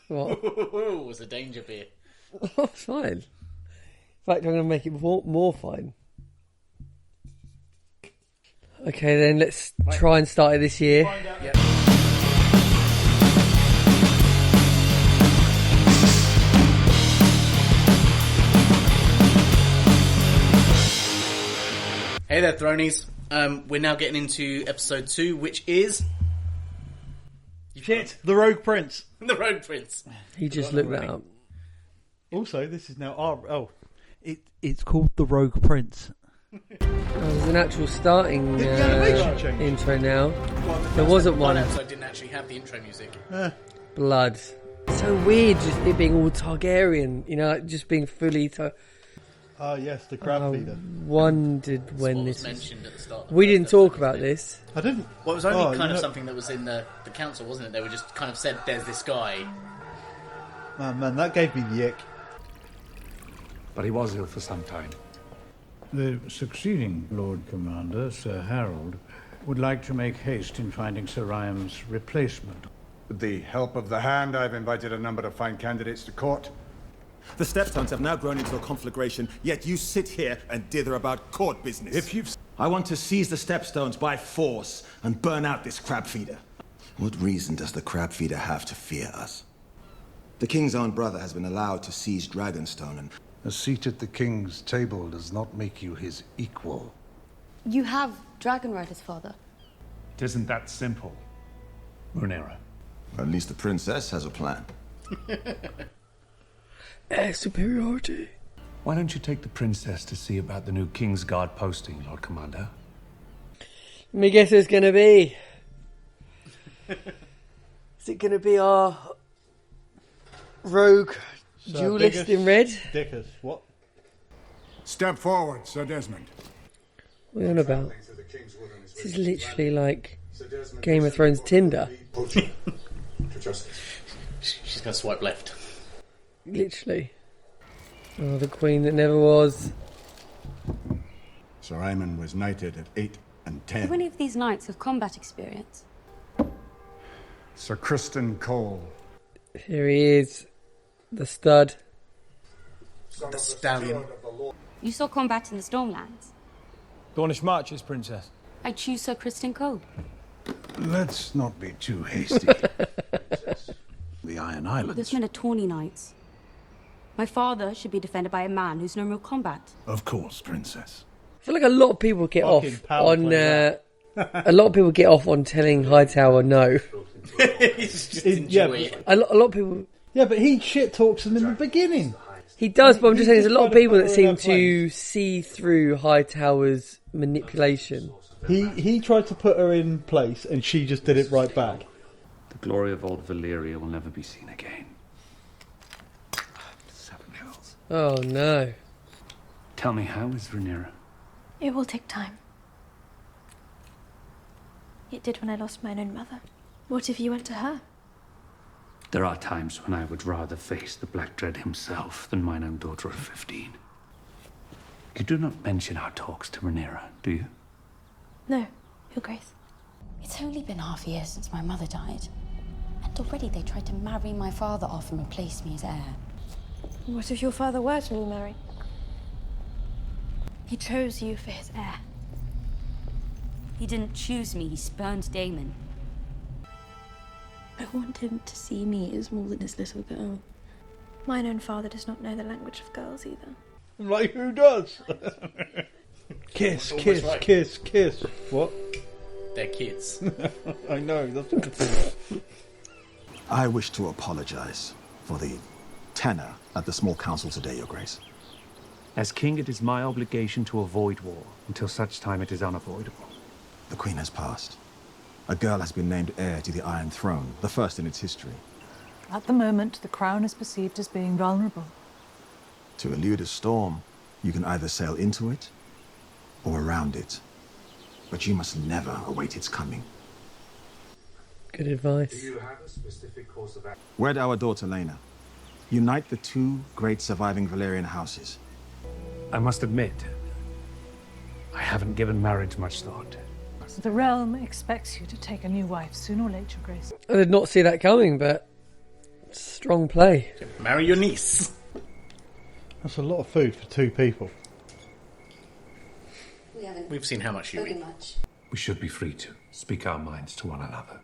What? It was a danger beer. Oh, fine. In fact, I'm going to make it more fine. Okay, then let's try and start it this year. Yep. Hey there, Thronies. We're now getting into episode 2, which is... Shit, The Rogue Prince. The Rogue Prince. He just looked that up. Also, this is now our... it's called The Rogue Prince. There's an actual starting The animation changed. intro now. Well, There wasn't one. episode didn't actually have the intro music. Blood. So weird, just it being all Targaryen. You know, like just being fully. Ah, yes, the crab feeder. Wondered when What this. was mentioned at the start. We didn't talk about this. I didn't. Well, it was only Oh, kind you of know- something that was in the council, wasn't it? They were just kind of said, "There's this guy." Oh, man, that gave me the ick. But he was ill for some time. The succeeding Lord Commander, Sir Harold, would like to make haste in finding Sir Ryan's replacement. With the help of the Hand, I've invited a number of fine candidates to court. The Stepstones have now grown into a conflagration, yet you sit here and dither about court business. If you've... I want to seize the Stepstones by force and burn out this crab feeder. What reason does the crab feeder have to fear us? The king's own brother has been allowed to seize Dragonstone and... A seat at the king's table does not make you his equal. You have dragon riders, father. It isn't that simple, Rhaenyra. At least the princess has a plan. Superiority. Why don't you take the princess to see about the new King's Guard posting, Lord Commander? Let me guess who it's going to be. Is it going to be our rogue duelist in red? Dickers, what? Step forward, Sir Desmond. What are you on about? This is literally like Game of Thrones Tinder. She's going to swipe left. Literally. Oh, the queen that never was. Sir Aemon was knighted at 8 and 10. Do any of these knights have combat experience? Sir Criston Cole. Here he is. The stud. The stallion. You saw combat in the Stormlands. Dornish marches, Princess. I choose Sir Criston Cole. Let's not be too hasty. The Iron Islands. Those men are tawny knights. My father should be defended by a man who's known real combat. Of course, Princess. I feel like a lot of people get Fucking off power on. play, A lot of people get off on telling Hightower no. He's just Yeah, enjoy it. A lot of people. Yeah, but he shit talks them in the beginning. He does, but I'm just saying there's a lot of people that seem He's just trying to see through Hightower's manipulation. He tried to put her in place, and she just did it right back. The glory of old Valyria will never be seen again. 7 Hills. Oh no. Tell me, how is Rhaenyra? It will take time. It did when I lost my own mother. What if you went to her? There are times when I would rather face the Black Dread himself than mine own daughter of 15. You do not mention our talks to Rhaenyra, do you? No, Your Grace. It's only been half a year since my mother died. And already they tried to marry my father off and replace me as heir. What if your father were to remarry? He chose you for his heir. He didn't choose me, he spurned Daemon. I want him to see me as more than his little girl. Mine own father does not know the language of girls either. I'm like, who does? Kiss, Almost kiss, right. kiss, kiss. What? They're kids. I know. That's I wish to apologize for the tenor at the small council today, Your Grace. As king, it is my obligation to avoid war until such time it is unavoidable. The Queen has passed. A girl has been named heir to the Iron Throne, the first in its history. At the moment, the crown is perceived as being vulnerable. To elude a storm, you can either sail into it or around it. But you must never await its coming. Good advice. have a specific course of action? Wed our daughter, Laena. Unite the two great surviving Valyrian houses. I must admit, I haven't given marriage much thought. The realm expects you to take a new wife sooner or later, Your Grace. I did not see that coming, but Strong play. Marry your niece. That's a lot of food for 2 people. We've seen how much you eat. We should be free to speak our minds to one another.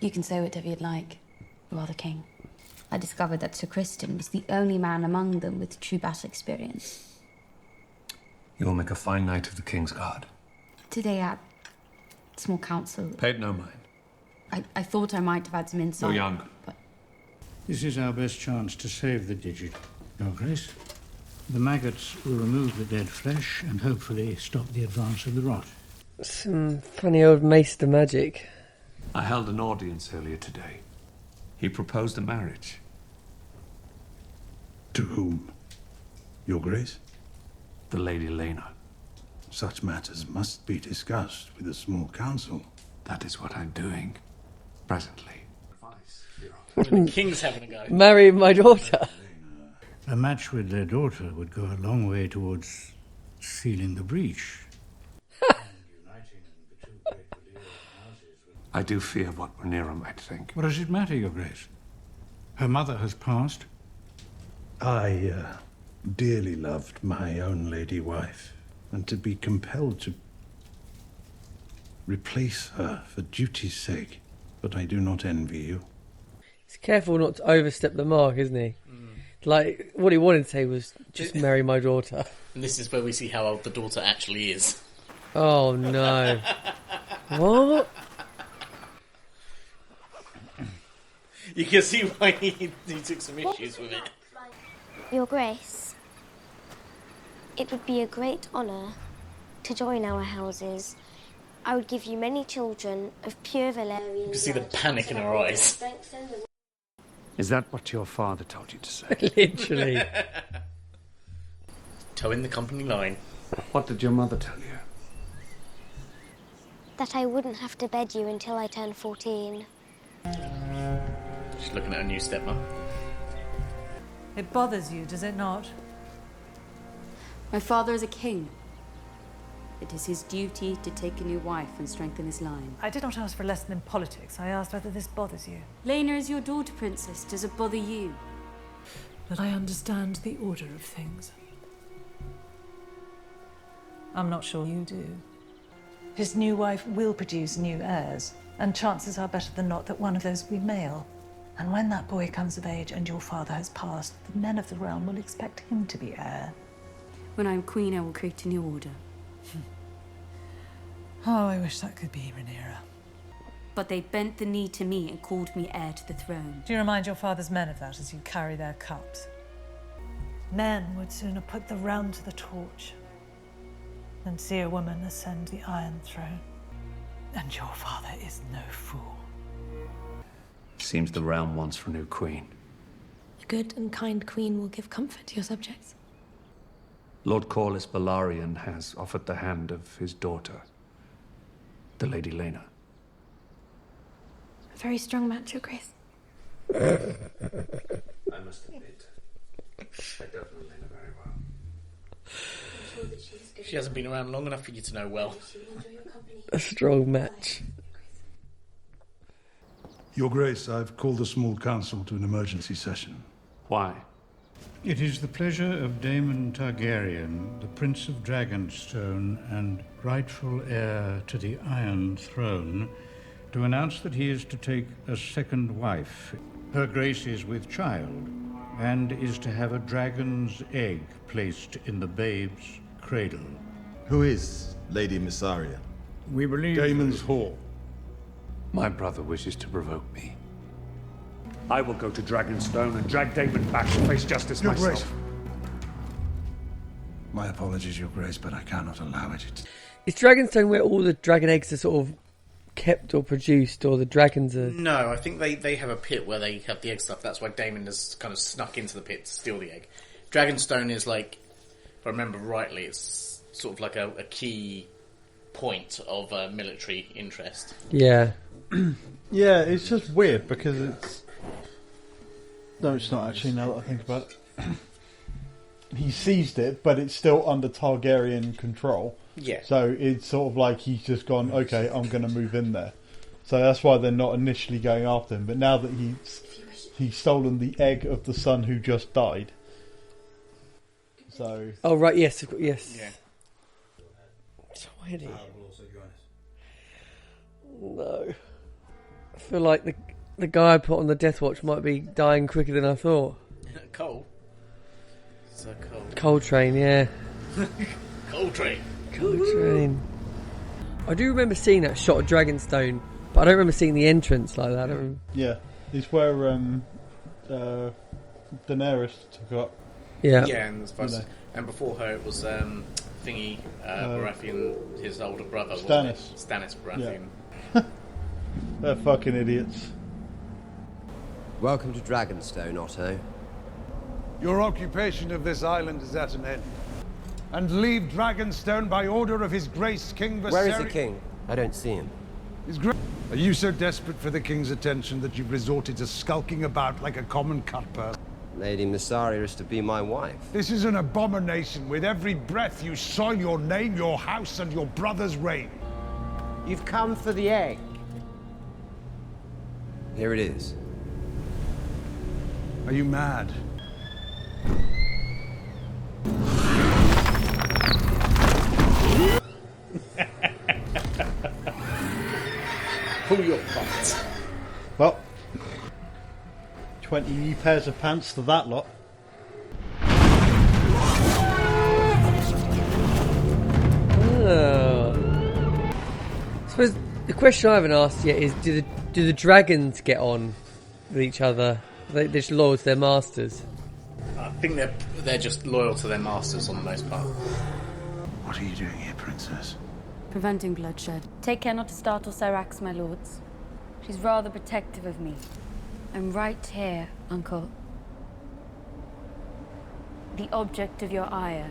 You can say whatever you'd like. You are the king. I discovered that Sir Criston was the only man among them with true battle experience. You will make a fine knight of the King's Guard. Today at small council, Paid no mind. I thought I might have had some insight. You're young. But This is our best chance to save the digit, Your Grace. The maggots will remove the dead flesh and hopefully stop the advance of the rot. Some funny old Maester magic. I held an audience earlier today. He proposed a marriage. To whom? Your Grace? The Lady Lena. Such matters must be discussed with a small council. That is what I'm doing. Presently. The king's having a go. Marry my daughter. A match with their daughter would go a long way towards sealing the breach. I do fear what Rhaenyra might think. What does it matter, Your Grace? Her mother has passed. I dearly loved my own lady wife, and to be compelled to replace her for duty's sake. But I do not envy you. He's careful not to overstep the mark, isn't he? Like, what he wanted to say was, just marry my daughter. And this is where we see how old the daughter actually is. Oh, no. What? You can see why he took some issues with it. Your Grace, it would be a great honour to join our houses. I would give you many children of pure Valyrian. You can see the panic in her eyes. Is that what your father told you to say? Literally. Toe in the company line. What did your mother tell you? That I wouldn't have to bed you until I turned 14. She's looking at her new stepmom. It bothers you, does it not? My father is a king. It is his duty to take a new wife and strengthen his line. I did not ask for a lesson in politics. I asked whether this bothers you. Lena is your daughter, Princess. Does it bother you? But I understand the order of things. I'm not sure you do. His new wife will produce new heirs, and chances are better than not that one of those will be male. And when that boy comes of age and your father has passed, the men of the realm will expect him to be heir. When I am queen, I will create a new order. Oh, I wish that could be Rhaenyra. But they bent the knee to me and called me heir to the throne. Do you remind your father's men of that as you carry their cups? Men would sooner put the realm to the torch than see a woman ascend the Iron Throne. And your father is no fool. Seems the realm wants for a new queen. A good and kind queen will give comfort to your subjects. Lord Corlys Velaryon has offered the hand of his daughter, the Lady Lena. A very strong match, Your Grace. I must admit, I don't know Lena very well. She hasn't been around long enough for you to know well. A strong match. Your Grace, I've called the small council to an emergency session. Why? It is the pleasure of Daemon Targaryen, the Prince of Dragonstone and rightful heir to the Iron Throne, to announce that he is to take a second wife. Her Grace is with child and is to have a dragon's egg placed in the babe's cradle. Who is Lady Mysaria? We believe... Daemon's whore. My brother wishes to provoke me. I will go to Dragonstone and drag Daemon back to face justice Your myself. Grace. My apologies, Your Grace, but I cannot allow it. Is Dragonstone where all the dragon eggs are sort of kept or produced, or the dragons are... No, I think they have a pit where they have the egg stuff. That's why Daemon has kind of snuck into the pit to steal the egg. Dragonstone is like, if I remember rightly, it's sort of like a key point of military interest. Yeah. Yeah, it's just weird because it's... No, it's not actually, now that I think about it. He seized it, but it's still under Targaryen control. Yeah. So it's sort of like he's just gone, okay, I'm going to move in there. So that's why they're not initially going after him. But now that he's he's stolen the egg of the son who just died. So. Oh right, yes. Yeah. So heady. No. I feel like the guy I put on the death watch might be dying quicker than I thought. Cole. So cold. Coltrane, yeah. Coltrane. Coltrane. I do remember seeing that shot of Dragonstone, but I don't remember seeing the entrance like that. Yeah, it's where Daenerys took up. Yeah. Yeah, and before her it was Thingy Baratheon, his older brother. Stannis Baratheon. Yeah. They're fucking idiots. Welcome to Dragonstone, Otto. Your occupation of this island is at an end. And leave Dragonstone by order of His Grace King Viserys. Where is the king? I don't see him. Are you so desperate for the king's attention that you've resorted to skulking about like a common cutpurse? Lady Mysaria is to be my wife. This is an abomination. With every breath you soil your name, your house, and your brother's reign. You've come for the egg. Here it is. Are you mad? Pull your pants. Well, 20 new pairs of pants to that lot. I suppose the question I haven't asked yet is: do the dragons get on with each other? They're just loyal to their masters. I think they're just loyal to their masters on the most part. What are you doing here, Princess? Preventing bloodshed. Take care not to startle Syrax, my lords. She's rather protective of me. I'm right here, Uncle. The object of your ire.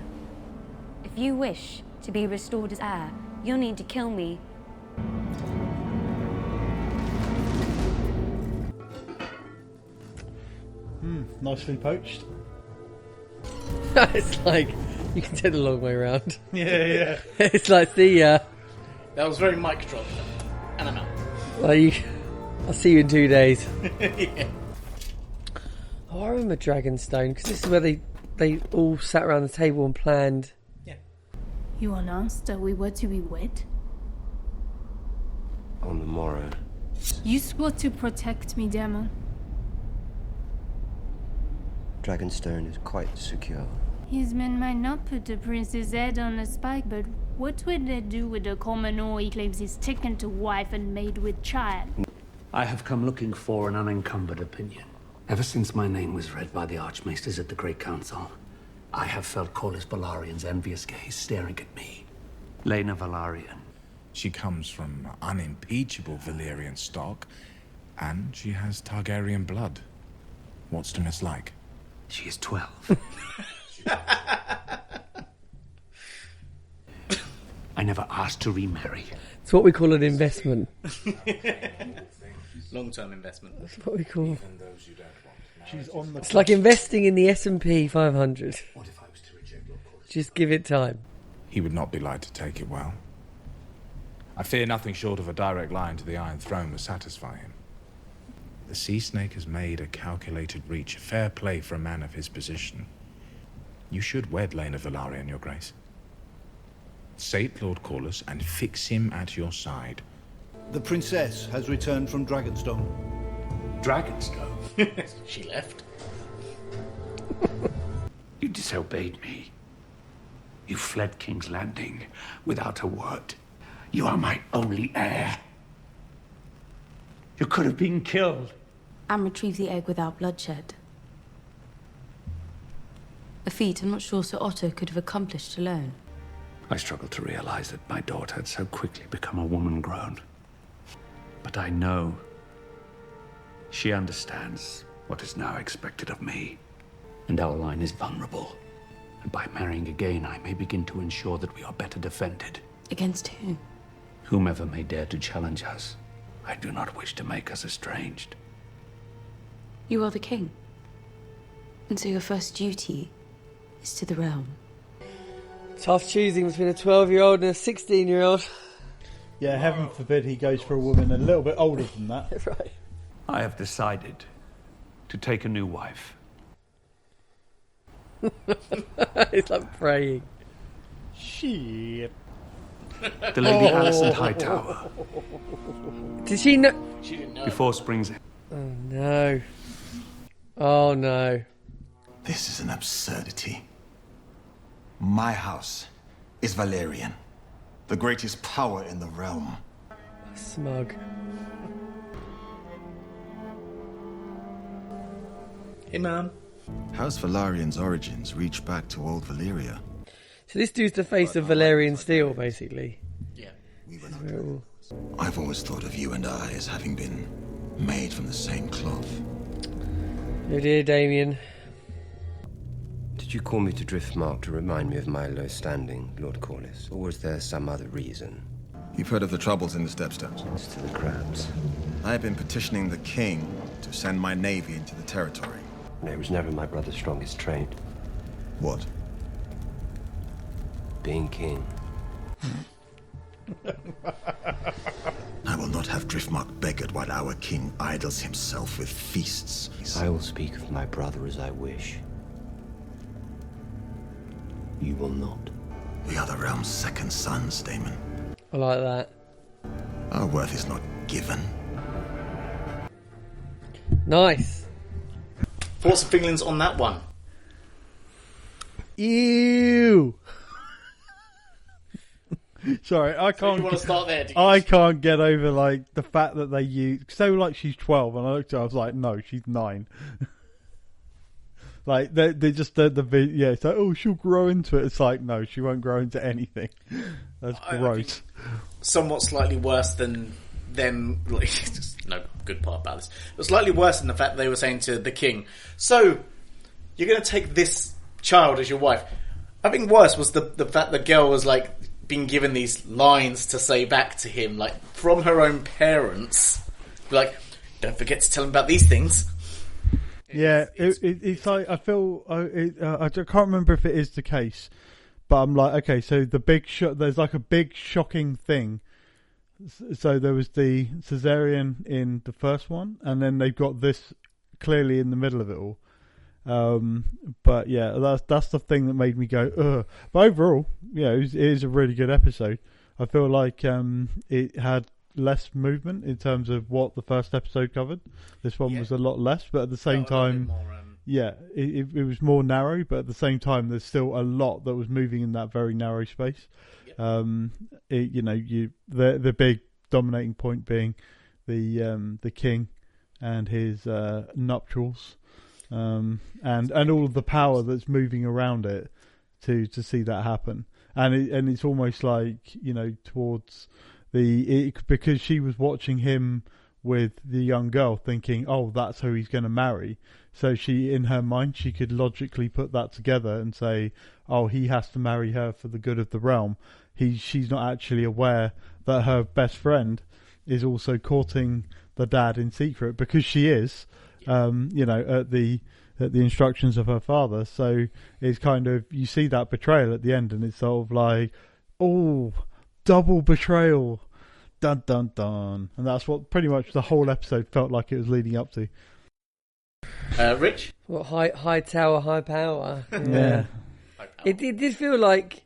If you wish to be restored as heir, you'll need to kill me. Nicely poached. It's like you can take the long way around. Yeah. It's like the. That was very mic drop, and I'm out. Like, I'll see you in 2 days. Yeah. Oh, I remember Dragonstone because this is where they all sat around the table and planned. Yeah. You announced that we were to be wed? On the morrow. You swore to protect me, Daemon. Dragonstone is quite secure. His men might not put the prince's head on a spike, but what would they do with the commoner he claims he's taken to wife and maid with child? I have come looking for an unencumbered opinion. Ever since my name was read by the Archmaesters at the Great Council, I have felt Corlys Velarion's envious gaze staring at me. Laena Velaryon. She comes from unimpeachable Valyrian stock, and she has Targaryen blood. What's to mislike? She is 12. I never asked to remarry. It's what we call an investment. Long-term investment. That's what we call. She's on the. It's like investing in the S&P 500. What if I was to reject Lord Corlys? Just give it time. He would not be like to take it well. I fear nothing short of a direct line to the Iron Throne will satisfy him. The Sea Snake has made a calculated reach, fair play for a man of his position. You should wed Laena Velaryon, Your Grace. Sate Lord Corlys and fix him at your side. The princess has returned from Dragonstone. Dragonstone? She left. You disobeyed me. You fled King's Landing without a word. You are my only heir. You could have been killed. And retrieve the egg without bloodshed. A feat I'm not sure Sir Otto could have accomplished alone. I struggle to realize that my daughter had so quickly become a woman grown. But I know she understands what is now expected of me. And our line is vulnerable. And by marrying again, I may begin to ensure that we are better defended. Against whom? Whomever may dare to challenge us. I do not wish to make us estranged. You are the king. And so your first duty is to the realm. Tough choosing between a 12-year-old and a 16-year-old. Yeah, heaven forbid he goes for a woman a little bit older than that. Right. I have decided to take a new wife. It's like praying. Shit. The Lady Alicent Hightower. Did she know? She didn't know. Before Spring's... Oh no. Oh no. This is an absurdity. My house is Valerian, the greatest power in the realm. Smug. Hey, man. House Valerian's origins reach back to old Valyria. So this dude's the face of Valerian Steel, basically. Yeah. I've always thought of you and I as having been made from the same cloth. Oh dear, Damien. Did you call me to Driftmark to remind me of my low standing, Lord Corlys? Or was there some other reason? You've heard of the troubles in the Stepstones? It's to the crabs. I've been petitioning the king to send my navy into the territory. It was never my brother's strongest trait. What? Being king. I will not have Driftmark beggared while our king idles himself with feasts. I will speak of my brother as I wish. You will not. We are the realm's second sons, Daemon. I like that. Our worth is not given. Nice. Thoughts and feelings on that one? Ew. Sorry, I can't. You want to start there? I can't get over like the fact that they use so like she's 12, and I looked at her, I was like, no, she's 9. Like they just the yeah, it's like, oh, she'll grow into it. It's like, no, she won't grow into anything. That's gross. Somewhat slightly worse than them. Like, just no good part about this. But slightly worse than the fact that they were saying to the king, "So you're going to take this child as your wife." I think worse was the fact the girl was like being given these lines to say back to him, like from her own parents, like, "Don't forget to tell him about these things." Yeah, it's like I feel I can't remember if it is the case, but I'm like, okay, so the big there's like a big shocking thing. So there was the cesarean in the first one, and then they've got this clearly in the middle of it all. But yeah, that's the thing that made me go, ugh. But overall, yeah, it is a really good episode. I feel like it had less movement in terms of what the first episode covered. This one was a lot less, but at the same time, it was more narrow. But at the same time, there's still a lot that was moving in that very narrow space. The big dominating point being the king and his nuptials, and all of the power that's moving around it to see that happen. And it's almost like, towards because she was watching him with the young girl thinking, oh, that's who he's going to marry. So she, in her mind, she could logically put that together and say, oh, he has to marry her for the good of the realm. She's not actually aware that her best friend is also courting the dad in secret, because she is, at the instructions of her father. So it's kind of, you see that betrayal at the end, and it's sort of like, oh, double betrayal, dun dun dun, and that's what pretty much the whole episode felt like it was leading up to. Rich? What, high tower, high power? Yeah. It did feel like,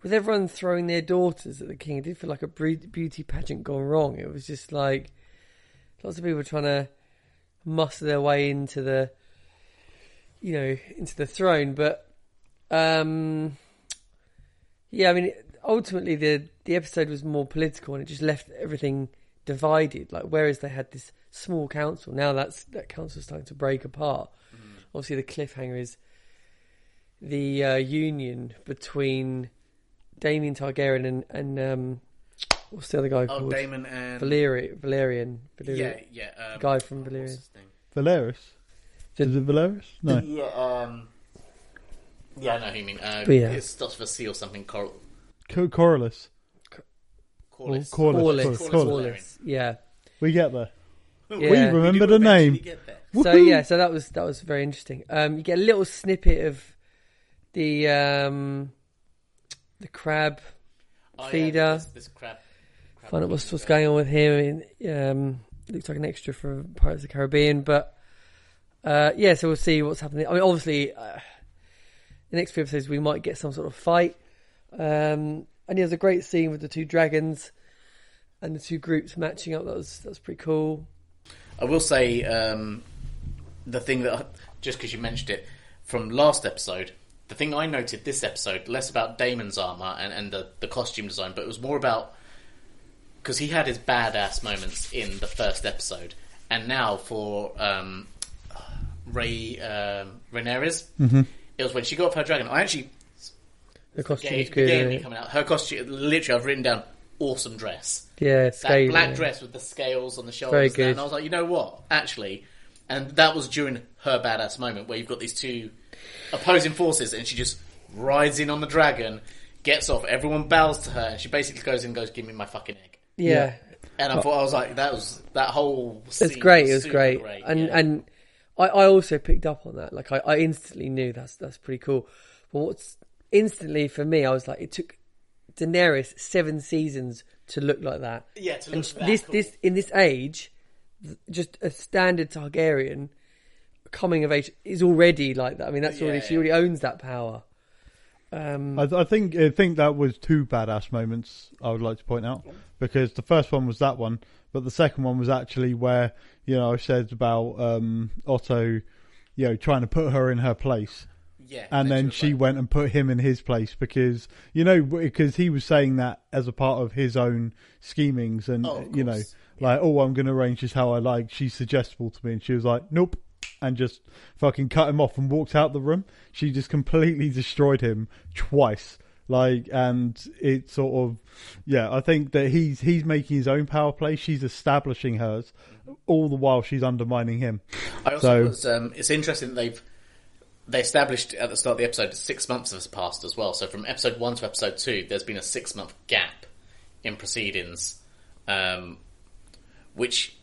with everyone throwing their daughters at the king, it did feel like a beauty pageant gone wrong. It was just like lots of people trying to muster their way into the, into the throne. But ultimately the episode was more political, and it just left everything divided. Like, whereas they had this small council, now that council's starting to break apart. Obviously, the cliffhanger is the union between Daemon Targaryen and what's the other guy called? Daemon and Valerian. Yeah. The guy from Valerian. Valerius. Is it Valerius? No. Yeah. I know who you mean. It starts with a C or something. Corlys. Corlys. Yeah. We get there. Yeah. We remember the name. So that was very interesting. You get a little snippet of the crab feeder. This crab. Find out what's going on with him. Looks like an extra for Pirates of the Caribbean, but Yeah, so we'll see what's happening. I mean, obviously, the next few episodes we might get some sort of fight. And there's a great scene with the two dragons and the two groups matching up. That's pretty cool. I will say the thing that, just because you mentioned it from last episode, the thing I noted this episode, less about Daemon's armour and the costume design, but it was more about, because he had his badass moments in the first episode, and now for Rhaenyra's, it was when she got off her dragon. I actually... Her costume is good. Coming out. Her costume, literally, I've written down, awesome dress. Yeah, that black dress with the scales on the shoulders. Very good. And I was like, you know what? Actually... And that was during her badass moment where you've got these two opposing forces and she just rides in on the dragon, gets off, everyone bows to her, and she basically goes in and goes, give me my fucking egg. Yeah. And I was like, that whole scene. It's great, it was great. And I also picked up on that. Like, I instantly knew that's pretty cool. But what's instantly for me, I was like, it took Daenerys 7 seasons to look like that. Yeah, to look and that cool. This in this age, just a standard Targaryen coming of age is already like that. I mean, she already owns that power. I think that was 2 badass moments I would like to point out, because the first one was that one, but the second one was actually where, I said about Otto, trying to put her in her place. Yeah, and then she went and put him in his place because he was saying that as a part of his own schemings and I'm going to arrange this how I like. She's suggestible to me, and she was like, nope, and just fucking cut him off and walked out the room. She just completely destroyed him twice. And it sort of, I think that he's making his own power play. She's establishing hers, all the while she's undermining him. I also it's interesting that they established at the start of the episode 6 months has passed as well. So from episode 1 to episode 2, there's been a 6-month gap in proceedings, which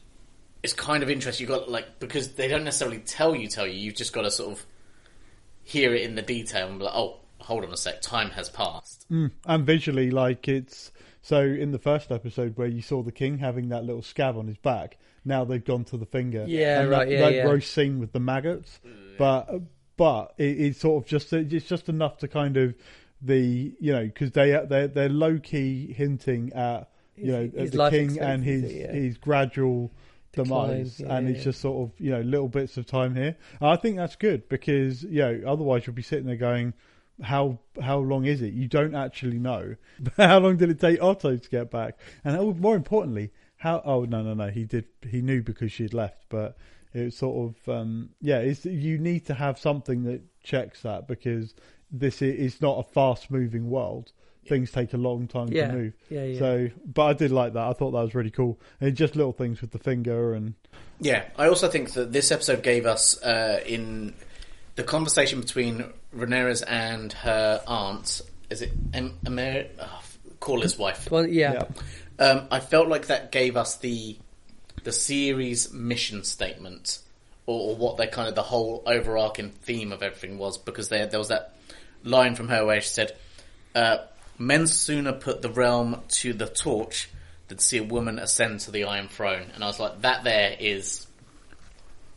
is kind of interesting. You got because they don't necessarily tell you. You've just got to sort of hear it in the detail and be like, oh, hold on a sec, time has passed. And visually, it's so in the first episode where you saw the king having that little scab on his back. Now they've gone to the finger. Yeah, and right. That roast scene with the maggots, but it's sort of it's just enough to kind of because they're low key hinting at at the king and his gradual demise, and it's just sort of little bits of time here. And I think that's good because otherwise you'll be sitting there going, how long is it? You don't actually know. How long did it take Otto to get back? And more importantly, he knew because she had left, but it's sort of you need to have something that checks that, because this is not a fast moving world. Things take a long time to move. So, but I did like that. I thought that was really cool. And just little things with the finger and I also think that this episode gave us in the conversation between Rhaenyra and her aunt. Is it Corlys' wife? Well, I felt like that gave us the series mission statement, or what the whole overarching theme of everything was, because there was that line from her where she said, men sooner put the realm to the torch than see a woman ascend to the Iron Throne. And I was like, that there is,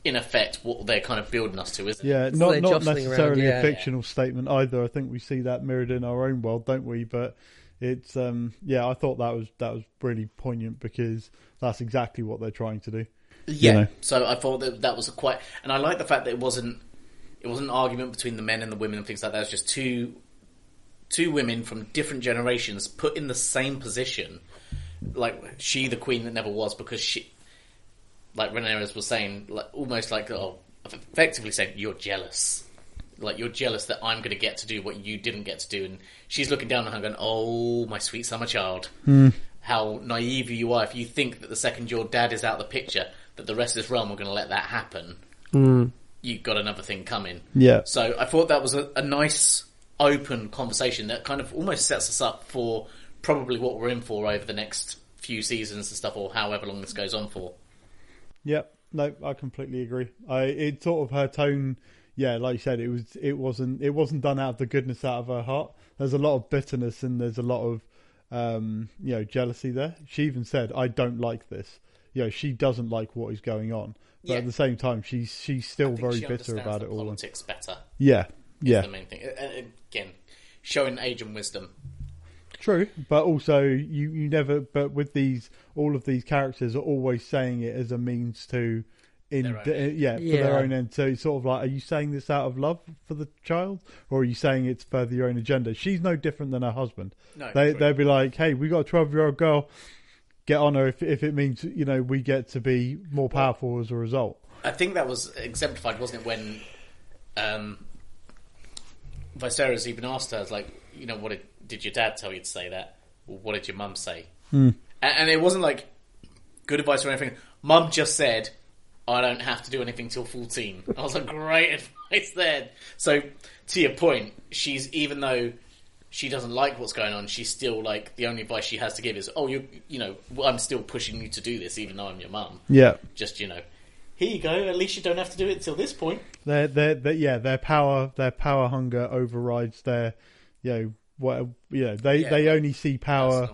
in effect, what they're kind of building us to, isn't it? Yeah, not necessarily a fictional statement either. I think we see that mirrored in our own world, don't we? But it's I thought that was really poignant, because that's exactly what they're trying to do. Yeah. So I thought that was and I like the fact that it wasn't an argument between the men and the women and things like that. It was just two women from different generations put in the same position, like she, the queen that never was, because she, like Rhaenyra was saying, almost effectively saying, you're jealous. Like, you're jealous that I'm going to get to do what you didn't get to do. And she's looking down on her going, oh, my sweet summer child. How naive you are if you think that the second your dad is out of the picture, that the rest of this realm are going to let that happen. You've got another thing coming. Yeah. So I thought that was a nice, open conversation that kind of almost sets us up for probably what we're in for over the next few seasons and stuff, or however long this goes on for. Yep. No, I completely agree. It sort of her tone... Yeah, like you said, it wasn't done out of the goodness out of her heart. There's a lot of bitterness and there's a lot of jealousy there. She even said, "I don't like this." She doesn't like what is going on, But at the same time, she's still very she bitter about understands it the all. politics better. Yeah, is the main thing. Again, showing age and wisdom. True, but also you never. But with all of these characters are always saying it as a means to, for their own end. So it's sort of like, are you saying this out of love for the child, or are you saying it's for your own agenda? She's no different than her husband. No, they'll be like, hey, we got a 12-year-old girl. Get on her if it means we get to be more powerful as a result. I think that was exemplified, wasn't it, when Viserys even asked her, like, what did your dad tell you to say that? Or what did your mum say? And it wasn't like good advice or anything. Mum just said, I don't have to do anything till 14. I was like, great advice there. So, to your point, even though she doesn't like what's going on, she's still like, the only advice she has to give is, I'm still pushing you to do this, even though I'm your mum. Yeah. Just, here you go, at least you don't have to do it till this point. Their power hunger overrides their, they only see power,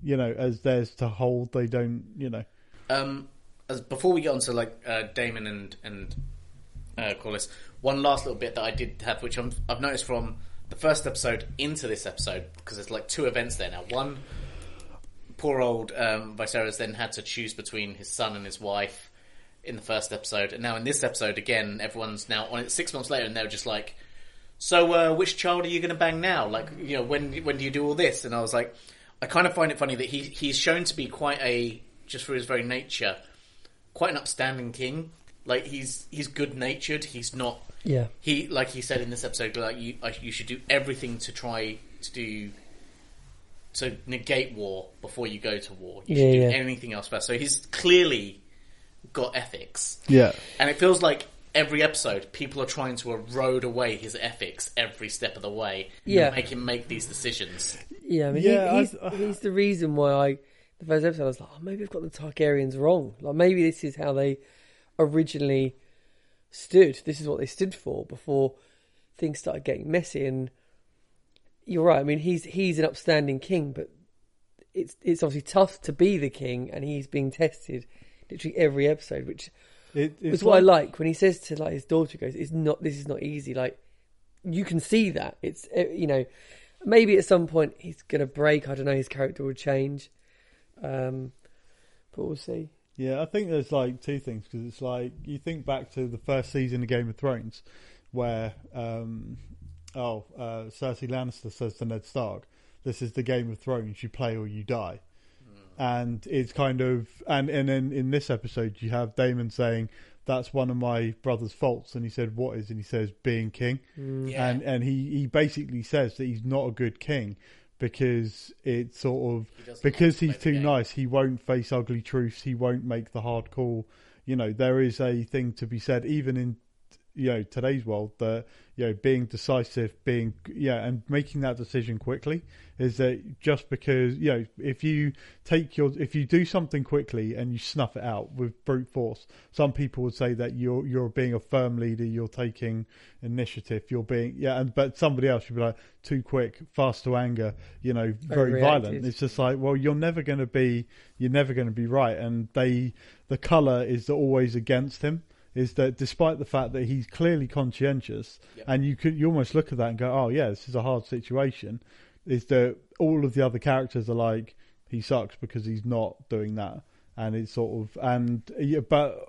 as theirs to hold. They don't, before we get on to Daemon and Corlys, one last little bit that I did have, which I've noticed from the first episode into this episode, because there's like two events there now. One, poor old Viserys then had to choose between his son and his wife in the first episode, and now in this episode again, everyone's now on it 6 months later, and they're just like, so which child are you going to bang now? Like, when do you do all this? And I was like, I kind of find it funny that he's shown to be just for his very nature, quite an upstanding king. Like, he's good natured. He's not. Yeah. He, like he said in this episode, like you should do everything to try to negate war before you go to war. You should do anything else first. So he's clearly got ethics. Yeah. And it feels like every episode, people are trying to erode away his ethics every step of the way. Yeah. And make him make these decisions. Yeah, I mean, he's the reason why the first episode I was like, maybe I've got the Targaryens wrong. Like, maybe this is how they originally stood. This is what they stood for before things started getting messy. And you're right. I mean, he's an upstanding king, but it's obviously tough to be the king, and he's being tested literally every episode, which is what I like when he says to like his daughter, goes, "This is not easy." Like, you can see that it's maybe at some point he's gonna break. I don't know. His character will change, but we'll see. Yeah, I think there's like two things, because it's like you think back to the first season of Game of Thrones, where Cersei Lannister says to Ned Stark, "This is the Game of Thrones. You play or you die." And it's kind of and then in this episode you have Daemon saying, "That's one of my brother's faults," and he said, "What is?" And he says, "Being king." Yeah. And he basically says that he's not a good king because it's sort of because he's too nice. He won't face ugly truths. He won't make the hard call. There is a thing to be said even in today's world that being decisive, and making that decision quickly is that just because if you do something quickly and you snuff it out with brute force, some people would say that you're being a firm leader, you're taking initiative, you're being but somebody else would be like, too quick, fast to anger, very violent. It's just like, well, you're never going to be right. And the colour is always against him. Is that despite the fact that he's clearly conscientious, and you almost look at that and go, oh yeah, this is a hard situation, is that all of the other characters are like, he sucks because he's not doing that. And it's sort of, but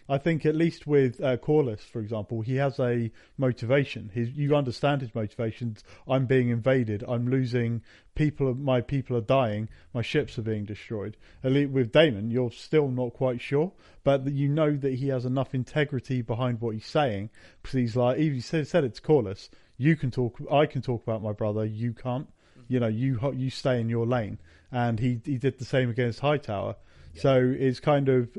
I think at least with Corlys, for example, he has a motivation. You understand his motivations. I'm being invaded. I'm losing people. My people are dying. My ships are being destroyed. At least with Daemon, you're still not quite sure, but you know that he has enough integrity behind what he's saying, because he's like, even he said it's Corlys. You can talk. I can talk about my brother. You can't. You stay in your lane. And he did the same against Hightower. So it's kind of,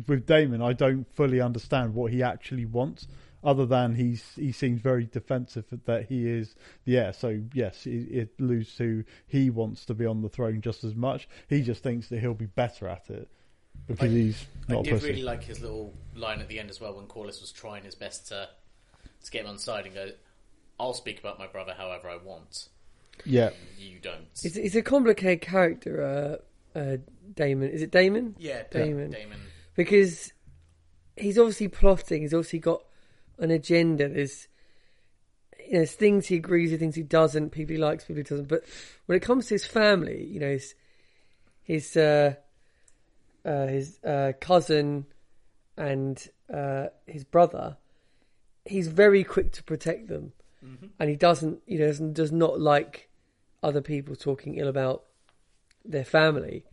with Daemon, I don't fully understand what he actually wants, other than he seems very defensive that he is the heir. So yes, it alludes to he wants to be on the throne just as much. He just thinks that he'll be better at it because he's not a pussy. I did really like his little line at the end as well, when Corlys was trying his best to get him on side and go, "I'll speak about my brother however I want." Yeah, you don't. It's a complicated character. Daemon. Is it Daemon? Yeah, Daemon. Because he's obviously plotting. He's obviously got an agenda. There's things he agrees with, things he doesn't. People he likes, people he doesn't. But when it comes to his family, his cousin and his brother, he's very quick to protect them, and he does not like other people talking ill about their family.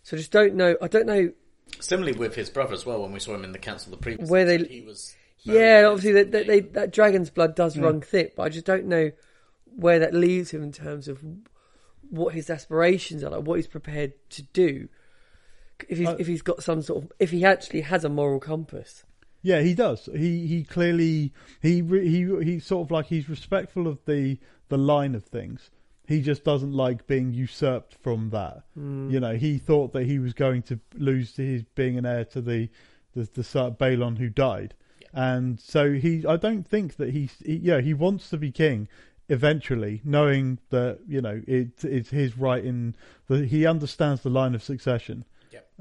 So I just don't know. I don't know. Similarly with his brother as well. When we saw him in the council, the previous where episode, he was obviously that dragon's blood does run thick, but I just don't know where that leaves him in terms of what his aspirations are, like what he's prepared to do. If he's got some sort of, if he actually has a moral compass. Yeah, he does. He clearly he's sort of like, he's respectful of the line of things. He just doesn't like being usurped from that. He thought that he was going to lose his being an heir to the Balon who died, and so I don't think that he wants to be king eventually, knowing that it's his right in he understands the line of succession.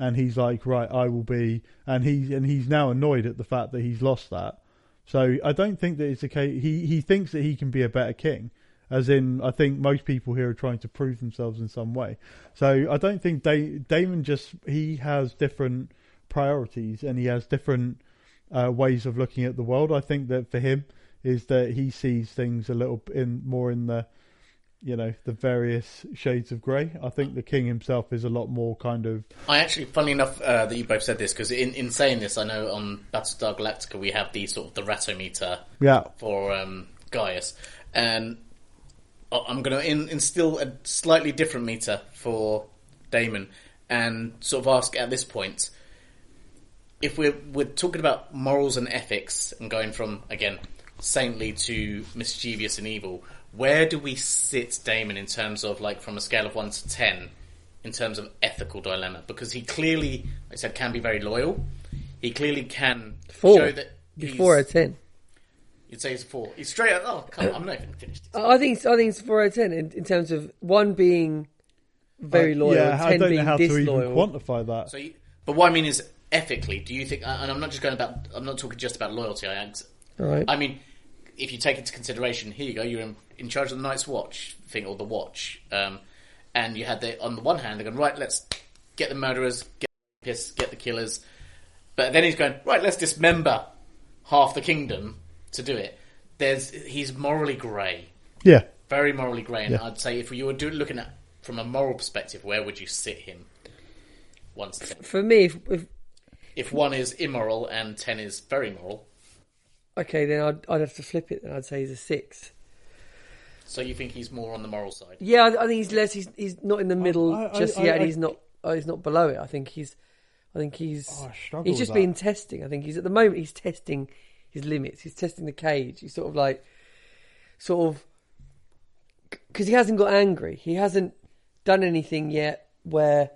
And he's like, right, I will be, and he's now annoyed at the fact that he's lost that. So I don't think that it's a case. He thinks that he can be a better king, as in, I think most people here are trying to prove themselves in some way. So I don't think Daemon he has different priorities and he has different ways of looking at the world. I think that for him is that he sees things a little more in the the various shades of grey. I think the king himself is a lot more kind of... I actually, funnily enough, that you both said this, because in saying this, I know on Battlestar Galactica we have the sort of the Ratometer for Gaius, and I'm going to instill a slightly different meter for Daemon, and sort of ask at this point, if we're talking about morals and ethics, and going from, again, saintly to mischievous and evil, where do we sit Daemon in terms of, like, from a scale of 1 to 10, in terms of ethical dilemma? Because he clearly, like I said, can be very loyal. He clearly can show that he's... 4 out of 10. You'd say he's 4. He's straight up... Oh, come on, I'm not even finished. I think it's 4 out of 10 in terms of 1 being very loyal, 10 I don't being know how disloyal. to even quantify that. So, but what I mean is, ethically, do you think... And I'm not talking just about loyalty. Right. I mean, if you take into consideration, here you go, you're in charge of the Night's Watch thing, or the Watch, and you had on the one hand, they're going, right, let's get the murderers, get the killers, but then he's going, right, let's dismember half the kingdom to do it. He's morally grey. Yeah. Very morally grey, and I'd say if you were looking at from a moral perspective, where would you sit him? 1 to 10. For me, if 1 is immoral and 10 is very moral. Okay, then I'd have to flip it, and I'd say he's a 6. So you think he's more on the moral side? Yeah, I think he's less. He's not in the middle yet, and he's not below it. I think he's just been testing. I think he's at the moment he's testing his limits. He's testing the cage. He's sort of because he hasn't got angry. He hasn't done anything yet where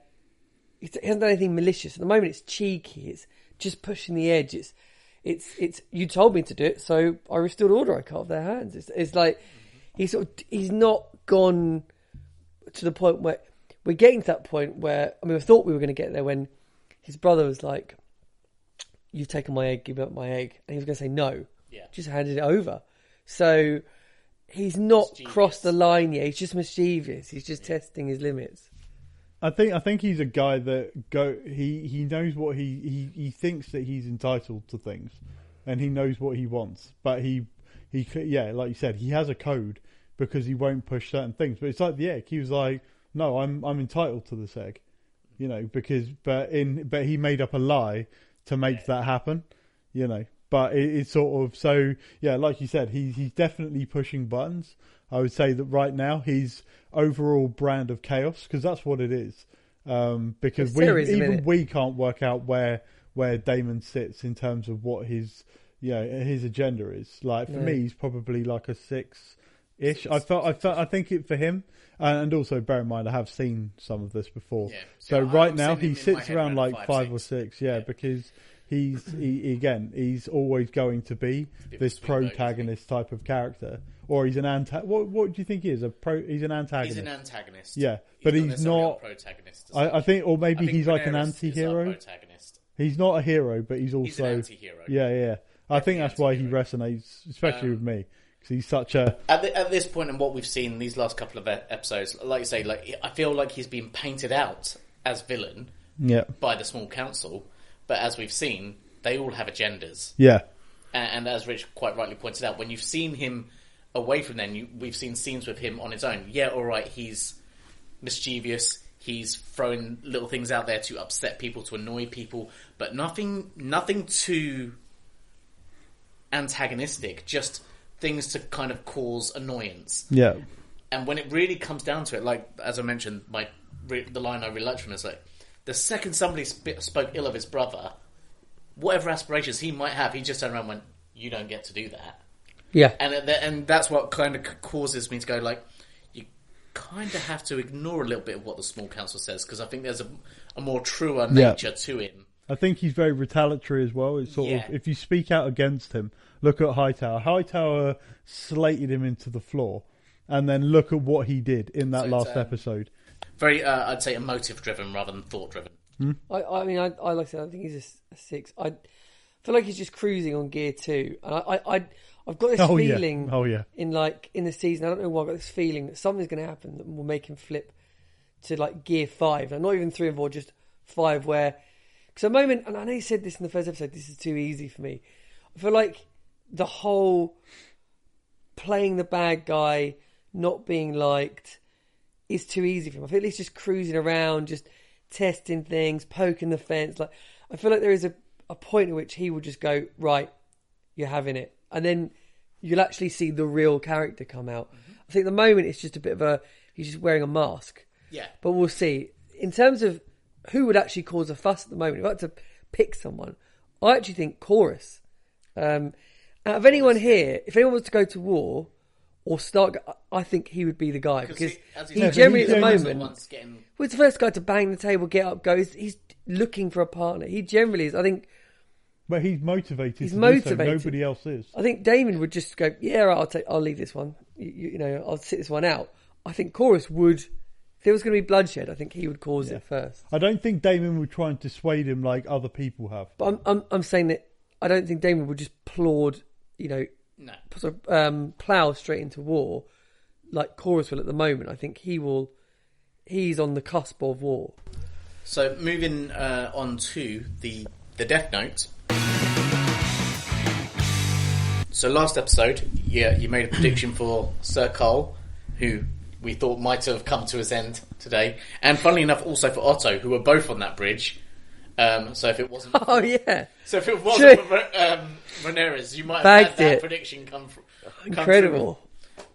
he hasn't done anything malicious. At the moment, it's cheeky. It's just pushing the edge. It's you told me to do it, so I restored order. I cut off their hands. It's like he's not gone to the point where we're getting to that point where, I mean, I thought we were going to get there when his brother was like, "You've taken my egg, give me up my egg," and he was going to say no, just handed it over. So he's not crossed the line yet. He's just mischievous. He's just testing his limits. I think he's a guy that he knows what he thinks that he's entitled to things, and he knows what he wants. But he like you said, he has a code because he won't push certain things. But it's like the egg. He was like, no, I'm entitled to this egg, but he made up a lie to make that happen, But it's sort of so like you said, he's definitely pushing buttons. I would say that right now he's overall brand of chaos, because that's what it is. Because we can't work out where Daemon sits in terms of what his agenda is. Like for me, he's probably like a 6-ish. I think it for him, and also bear in mind I have seen some of this before. Yeah. So right now he sits around like 5 or 6. Yeah, because he's always going to be this protagonist type of character. Or he's an What do you think he is? He's an antagonist. He's an antagonist. Yeah, but he's not a protagonist. I think, or maybe he's like an anti-hero. Protagonist. He's not a hero, but he's also... He's an anti-hero. Yeah. I think that's why he resonates, especially with me, because he's such a... At this point, and what we've seen these last couple of episodes, like you say, like I feel like he's been painted out as villain by the small council, but as we've seen, they all have agendas. Yeah. And as Rich quite rightly pointed out, when you've seen him away from them, we've seen scenes with him on his own. Yeah, all right, he's mischievous. He's throwing little things out there to upset people, to annoy people, but nothing too antagonistic. Just things to kind of cause annoyance. Yeah. And when it really comes down to it, like as I mentioned, the line I really liked from him is like, the second somebody spoke ill of his brother, whatever aspirations he might have, he just turned around and went, "You don't get to do that." Yeah. And that's what kind of causes me to go like, kind of have to ignore a little bit of what the small council says, because I think there's a more truer nature to him. I think he's very retaliatory as well. It's sort of, if you speak out against him, look at Hightower. Hightower slated him into the floor, and then look at what he did in that last episode. Very, I'd say, emotive driven rather than thought driven. I mean, I like I said, I think he's a 6. I feel like he's just cruising on gear 2, and I've got this feeling in the season, I don't know why, I've got this feeling that something's going to happen that will make him flip to like gear 5, and not even 3 and 4, just 5, where, because a moment, and I know you said this in the first episode, this is too easy for me. I feel like the whole playing the bad guy, not being liked, is too easy for him. I feel like he's just cruising around, just testing things, poking the fence. Like, I feel like there is a point at which he will just go, right, you're having it. And then you'll actually see the real character come out. Mm-hmm. I think at the moment it's just a bit of he's just wearing a mask. Yeah. But we'll see. In terms of who would actually cause a fuss at the moment, if I had to pick someone, I actually think Corus. Out of anyone here, if anyone was to go to war or start, I think he would be the guy, because he generally at the moment, he's the first guy to bang the table, get up, go. He's looking for a partner. He generally is, I think. But he's motivated. He's motivated. So. Nobody else is. I think Damon would just go, yeah, I'll leave this one. You know, I'll sit this one out. I think Corus would, if there was going to be bloodshed, I think he would cause it first. I don't think Damon would try and dissuade him like other people have. But I'm saying that I don't think Damon would just plod, plough straight into war like Corus will at the moment. I think he's on the cusp of war. So moving on to the Death Note. So last episode, you made a prediction for Sir Cole, who we thought might have come to his end today, and funnily enough, also for Otto, who were both on that bridge. So if it wasn't, so if it wasn't for Rhaenyra, you might have had that prediction come incredible.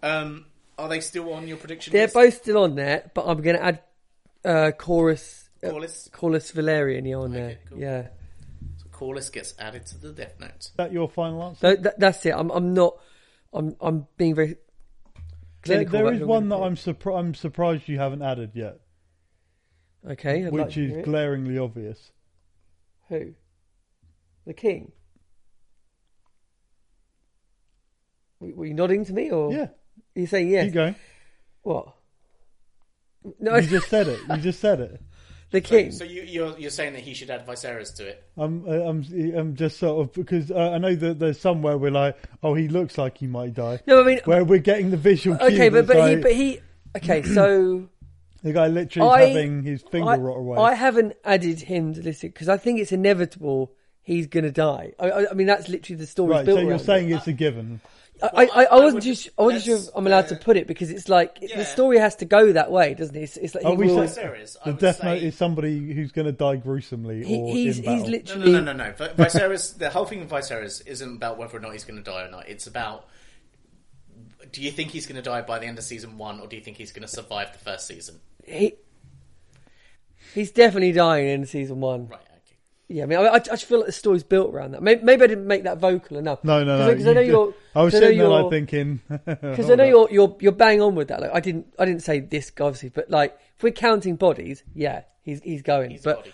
Are they still on your prediction They're list? both still on there, but I'm going to add Corus Valerian on there. Cool. Yeah. Corlys gets added to the Death Note. Is that your final answer? That's it. I'm being very clinical. There is one that I'm surprised you haven't added yet. Okay, which is glaringly obvious. Who? The King. Were you nodding to me, or are you saying yes? Keep going. What? No, you just said it. The King. So you're saying that he should add Viserys to it? I'm just sort of, because I know that there's somewhere we're like, oh, he looks like he might die. No, I mean, where we're getting the visual. Okay, but he. Okay, so the guy literally is having his finger rot away. I haven't added him to this because I think it's inevitable he's going to die. I mean, that's literally the story built. So you're around saying it's a given. I wasn't sure if I'm allowed to put it, because it's like the story has to go that way, doesn't it? It's like the Death Note is somebody who's going to die gruesomely he's literally no. Viserys, the whole thing with Viserys isn't about whether or not he's going to die or not. It's about, do you think he's going to die by the end of season 1, or do you think he's going to survive the first season? He's definitely dying in season 1. Right. Yeah, I mean, I just feel like the story's built around that. Maybe I didn't make that vocal enough. No. Because I know you're. I was sitting there like thinking. Because I know you're bang on with that. Like I didn't say this obviously, but like if we're counting bodies, yeah, he's going. But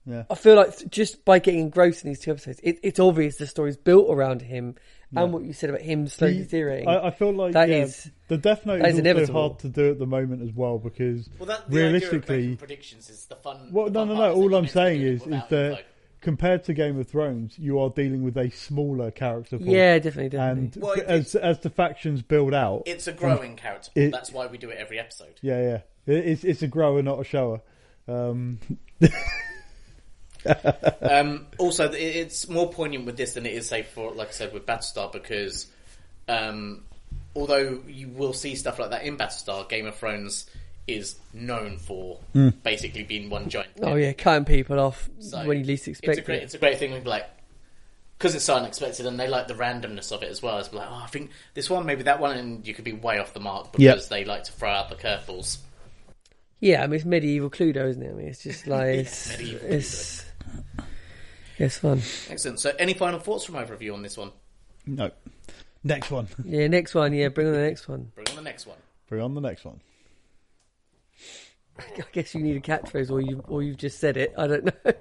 yeah, I feel like just by getting engrossed in these 2 episodes, it's obvious the story's built around him, and what you said about him slowly deteriorating. I feel like the Death Note is also hard to do at the moment as well, because the realistically, idea of making predictions is the fun. Well, no. All I'm saying is that compared to Game of Thrones, you are dealing with a smaller character pool. Yeah, definitely. And Well, as the factions build out, It's a growing character pool. That's why we do it every episode. Yeah. It's a grower, not a shower. Also, it's more poignant with this than it is, say, for, like I said, with Battlestar, because although you will see stuff like that in Battlestar, Game of Thrones is known for basically being one giant. Oh yeah, cutting people off So when you least expect it. It's a great thing. We'd be like, because it's so unexpected, and they like the randomness of it as well. It's like, oh, I think this one, maybe that one, and you could be way off the mark because they like to throw out the curveballs. Yeah, I mean it's medieval Cluedo, isn't it? I mean it's just like it's fun. Excellent. So, any final thoughts from either of you on this one? No. Next one. Yeah, next one. Yeah, bring on the next one. Bring on the next one. Bring on the next one. I guess you need a catchphrase, or you've just said it. I don't know.